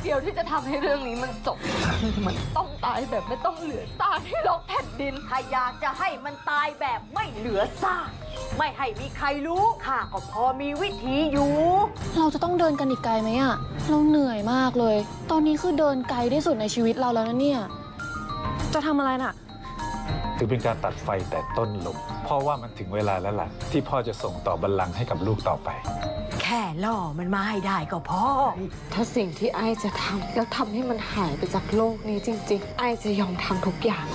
เดียวที่จะทำให้เรื่องนี้มันจบมันต้องตายแบบไม่ต้องเหลือซากให้โลกแผ่นดินถ้าอยากจะให้มันตายแบบไม่เหลือซากไม่ให้มีใครรู้ข้าก็พอมีวิธีอยู่เราจะต้องเดินกันอีกไกลไหมอะเราเหนื่อยมากเลยตอนนี้คือเดินไกลที่สุดในชีวิตเราแล้วนะเนี่ยจะทำอะไรน่ะถือเป็นการตัดไฟแต่ต้นลมพ่อว่ามันถึงเวลาแล้วล่ะที่พ่อจะส่งต่อบัลลังก์ให้กับลูกต่อไปแค่ล่อมันมาให้ได้ก็พอถ้าสิ่งที่ไอ้จะทำแล้วทำให้มันหายไปจากโลกนี้จริงๆไอ้จะยอมทำทุกอย่าง